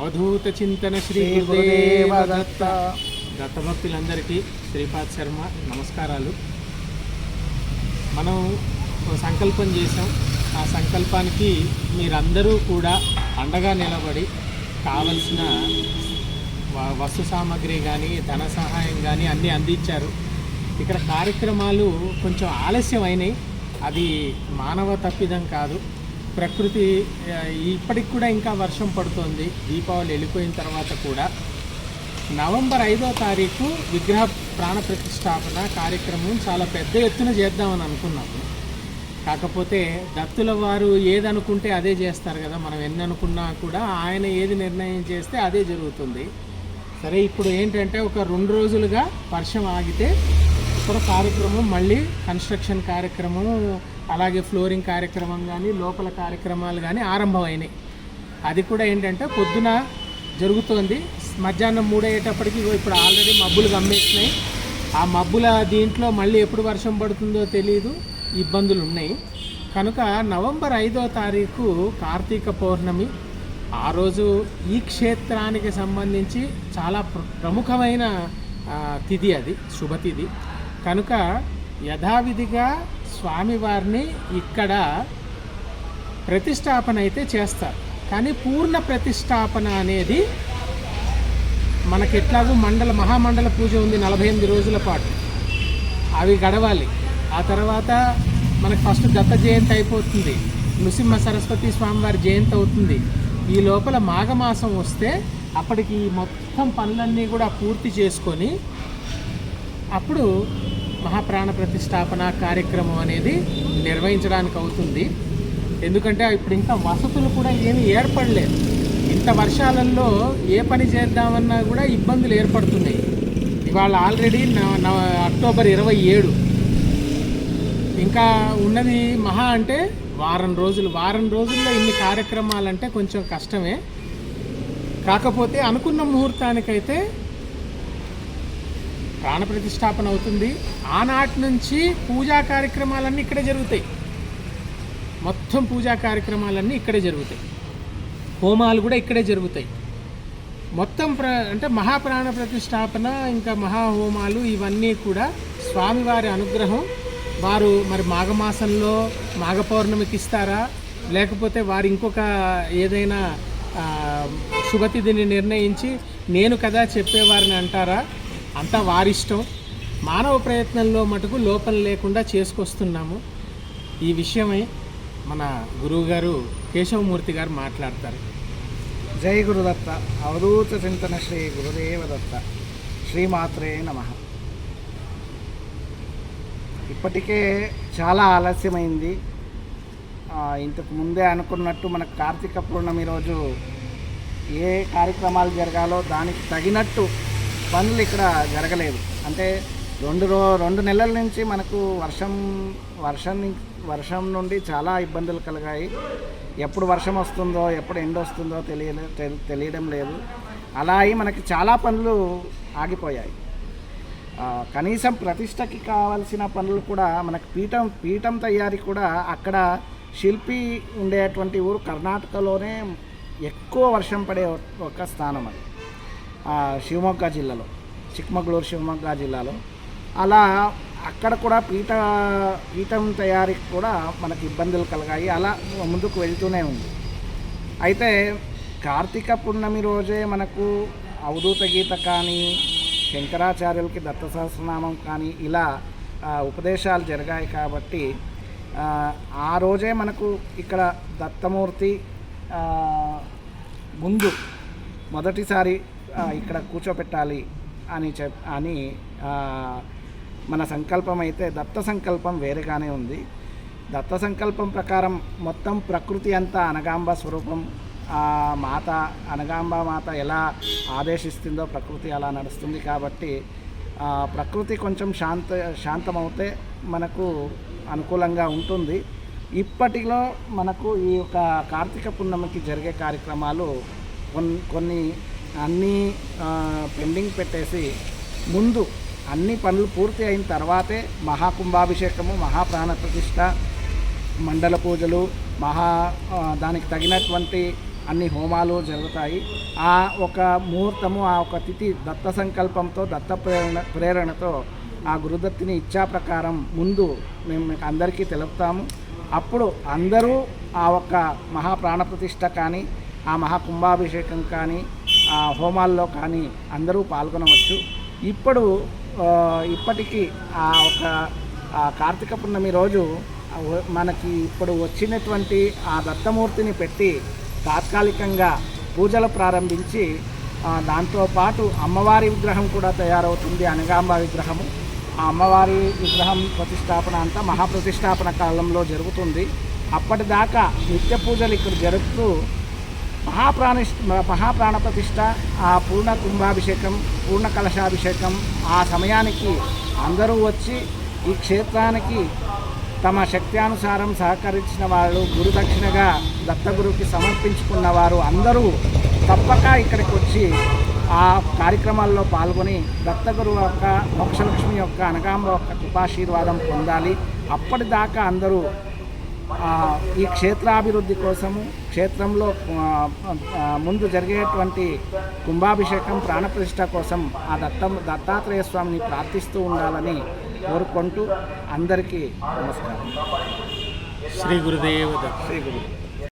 అవధూత చింతన శ్రీ గురుదేవ దత్త. దత్తభక్తులందరికీ శ్రీపాద్ శర్మ నమస్కారాలు. మనం సంకల్పం చేసాం. ఆ సంకల్పానికి మీరందరూ కూడా అండగా నిలబడి కావలసిన వస్తు సామాగ్రి కానీ ధన సహాయం కానీ అన్నీ అందించారు. ఇక్కడ కార్యక్రమాలు కొంచెం ఆలస్యం అయినాయి. అది మానవ తప్పిదం కాదు. ప్రకృతి ఇప్పటికి కూడా ఇంకా వర్షం పడుతోంది. దీపావళి వెళ్ళిపోయిన తర్వాత కూడా నవంబర్ 5వ తారీఖు విగ్రహ ప్రాణ ప్రతిష్టాపన కార్యక్రమం చాలా పెద్ద ఎత్తున చేద్దామని అనుకున్నాము. కాకపోతే దత్తుల వారు ఏదనుకుంటే అదే చేస్తారు కదా. మనం ఎన్ని అనుకున్నా కూడా ఆయన ఏది నిర్ణయం చేస్తే అదే జరుగుతుంది. సరే, ఇప్పుడు ఏంటంటే ఒక 2 రోజులుగా వర్షం ఆగితే ఇక్కడ కార్యక్రమం మళ్ళీ కన్స్ట్రక్షన్ కార్యక్రమం, అలాగే ఫ్లోరింగ్ కార్యక్రమం కానీ లోపల కార్యక్రమాలు కానీ ఆరంభమైనాయి. అది కూడా ఏంటంటే పొద్దున జరుగుతోంది. మధ్యాహ్నం 3 అయ్యేటప్పటికి ఇప్పుడు ఆల్రెడీ మబ్బులు గమ్మేసినాయి. ఆ మబ్బుల దీంట్లో మళ్ళీ ఎప్పుడు వర్షం పడుతుందో తెలియదు, ఇబ్బందులు ఉన్నాయి. కనుక నవంబర్ 5వ తారీఖు కార్తీక పౌర్ణమి. ఆ రోజు ఈ క్షేత్రానికి సంబంధించి చాలా ప్రముఖమైన తిథి, అది శుభతిథి. కనుక యథావిధిగా స్వామివారిని ఇక్కడ ప్రతిష్టాపన అయితే చేస్తారు. కానీ పూర్ణ ప్రతిష్టాపన అనేది మనకెట్లాగూ మహామండల పూజ ఉంది 48 రోజుల పాటు. అవి గడవాలి. ఆ తర్వాత మనకు ఫస్ట్ దత్త జయంతి అయిపోతుంది, నృసింహ సరస్వతి స్వామివారి జయంతి అవుతుంది. ఈ లోపల మాఘమాసం వస్తే అప్పటికి మొత్తం పనులన్నీ కూడా పూర్తి చేసుకొని అప్పుడు మహాప్రాణ ప్రతిష్టాపన కార్యక్రమం అనేది నిర్వహించడానికి అవుతుంది. ఎందుకంటే ఇప్పుడు ఇంకా వసతులు కూడా ఏమీ ఏర్పడలేదు. ఇంత వర్షాలలో ఏ పని చేద్దామన్నా కూడా ఇబ్బందులు ఏర్పడుతున్నాయి. ఇవాళ ఆల్రెడీ అక్టోబర్ 27. ఇంకా ఉన్నది మహా అంటే వారం రోజుల్లో ఇన్ని కార్యక్రమాలంటే కొంచెం కష్టమే. కాకపోతే అనుకున్న ముహూర్తానికైతే ప్రాణ ప్రతిష్టాపన అవుతుంది. ఆనాటి నుంచి పూజా కార్యక్రమాలన్నీ ఇక్కడే జరుగుతాయి. మొత్తం పూజా కార్యక్రమాలన్నీ ఇక్కడే జరుగుతాయి. హోమాలు కూడా ఇక్కడే జరుగుతాయి. మొత్తం అంటే మహాప్రాణ ప్రతిష్టాపన ఇంకా మహాహోమాలు ఇవన్నీ కూడా స్వామివారి అనుగ్రహం. వారు మరి మాఘమాసంలో మాఘ పౌర్ణమికి ఇస్తారా, లేకపోతే వారు ఇంకొక ఏదైనా శుభతిథిని నిర్ణయించి నేను కదా చెప్పేవారిని అంటారా, అంతా వారిష్టం. మానవ ప్రయత్నంలో మటుకు లోపం లేకుండా చేసుకొస్తున్నాము. ఈ విషయమై మన గురువుగారు కేశవమూర్తి గారు మాట్లాడతారు. జై గురుదత్త. అవధూత చింతన శ్రీ గురుదేవ దత్త. శ్రీమాత్రే నమః. ఇప్పటికే చాలా ఆలస్యమైంది. ఇంతకు ముందే అనుకున్నట్టు మనకు కార్తీక పౌర్ణమి రోజు ఏ కార్యక్రమాలు జరగాలో దానికి తగినట్టు పనులు ఇక్కడ జరగలేదు. అంటే 2 నెలల నుంచి మనకు వర్షం నుండి చాలా ఇబ్బందులు కలిగాయి. ఎప్పుడు వర్షం వస్తుందో ఎప్పుడు ఎండ వస్తుందో తెలియడం లేదు. అలా అయి మనకి చాలా పనులు ఆగిపోయాయి. కనీసం ప్రతిష్టకి కావాల్సిన పనులు కూడా మనకు పీఠం తయారీ కూడా అక్కడ శిల్పి ఉండేటువంటి ఊరు కర్ణాటకలోనే ఎక్కువ వర్షం పడే ఒక స్థానం అది. శివమొగ్గ జిల్లాలో, చిక్మగళూరు శివమొగ్గ జిల్లాలో. అలా అక్కడ కూడా పీఠం తయారీకి కూడా మనకి ఇబ్బందులు కలిగాయి. అలా ముందుకు వెళ్తూనే ఉంది. అయితే కార్తీక పౌర్ణమి రోజే మనకు అవధూత గీత కానీ శంకరాచార్యులకి దత్త సహస్రనామం కానీ ఇలా ఉపదేశాలు జరిగాయి. కాబట్టి ఆ రోజే మనకు ఇక్కడ దత్తమూర్తి ముందు మొదటిసారి ఇక్కడ కూర్చోపెట్టాలి అని మన సంకల్పం. అయితే దత్త సంకల్పం వేరేగానే ఉంది. దత్త సంకల్పం ప్రకారం మొత్తం ప్రకృతి అంతా అనగాంబ స్వరూపం. మాత అనగాంబ మాత ఎలా ఆదేశిస్తుందో ప్రకృతి అలా నడుస్తుంది. కాబట్టి ప్రకృతి కొంచెం శాంతమవుతే మనకు అనుకూలంగా ఉంటుంది. ఇప్పటిలో మనకు ఈ యొక్క కార్తీక పౌర్ణమికి జరిగే కార్యక్రమాలు కొన్ని అన్నీ పెండింగ్ పెట్టేసి ముందు అన్ని పనులు పూర్తి అయిన తర్వాతే మహాకుంభాభిషేకము, మహాప్రాణ ప్రతిష్ఠ, మండల పూజలు, దానికి తగినటువంటి అన్ని హోమాలు జరుగుతాయి. ఆ ఒక ముహూర్తము, ఆ ఒక తిథి దత్త సంకల్పంతో, దత్త ప్రేరణతో ఆ గురుదత్తిని ఇచ్చా ప్రకారం ముందు మేము మీకు అందరికీ తెలుపుతాము. అప్పుడు అందరూ ఆ ఒక్క మహాప్రాణప్రతిష్ఠ కానీ, ఆ మహాకుంభాభిషేకం కానీ, ఆ హోమాల్లో కానీ అందరూ పాల్గొనవచ్చు. ఇప్పటికీ ఆ ఒక కార్తీక పున్నమి రోజు మనకి ఇప్పుడు వచ్చినటువంటి ఆ దత్తమూర్తిని పెట్టి తాత్కాలికంగా పూజలు ప్రారంభించి దాంతోపాటు అమ్మవారి విగ్రహం కూడా తయారవుతుంది, అనగాంబ విగ్రహము. ఆ అమ్మవారి విగ్రహం ప్రతిష్టాపన అంతా మహాప్రతిష్టాపన కాలంలో జరుగుతుంది. అప్పటిదాకా నిత్య పూజలు ఇక్కడ జరుపుతూ మహాప్రాణ ప్రతిష్ఠ, ఆ పూర్ణ కుంభాభిషేకం, పూర్ణ కలశాభిషేకం ఆ సమయానికి అందరూ వచ్చి ఈ క్షేత్రానికి తమ శక్త్యానుసారం సహకరించిన వాళ్ళు, గురుదక్షిణగా దత్తగురుకి సమర్పించుకున్న వారు అందరూ తప్పక ఇక్కడికి వచ్చి ఆ కార్యక్రమాల్లో పాల్గొని దత్తగురు యొక్క, మోక్షలక్ష్మి యొక్క, అనగాంబ యొక్క కృపాశీర్వాదం పొందాలి. అప్పటిదాకా అందరూ ఈ క్షేత్రాభివృద్ధి కోసము, క్షేత్రంలో ముందు జరిగేటువంటి కుంభాభిషేకం, ప్రాణప్రతిష్ఠ కోసం ఆ దత్తాత్రేయ స్వామిని ప్రార్థిస్తూ ఉండాలని కోరుకుంటూ అందరికీ నమస్కారం. శ్రీ గురుదేవ దత్త. శ్రీ గురు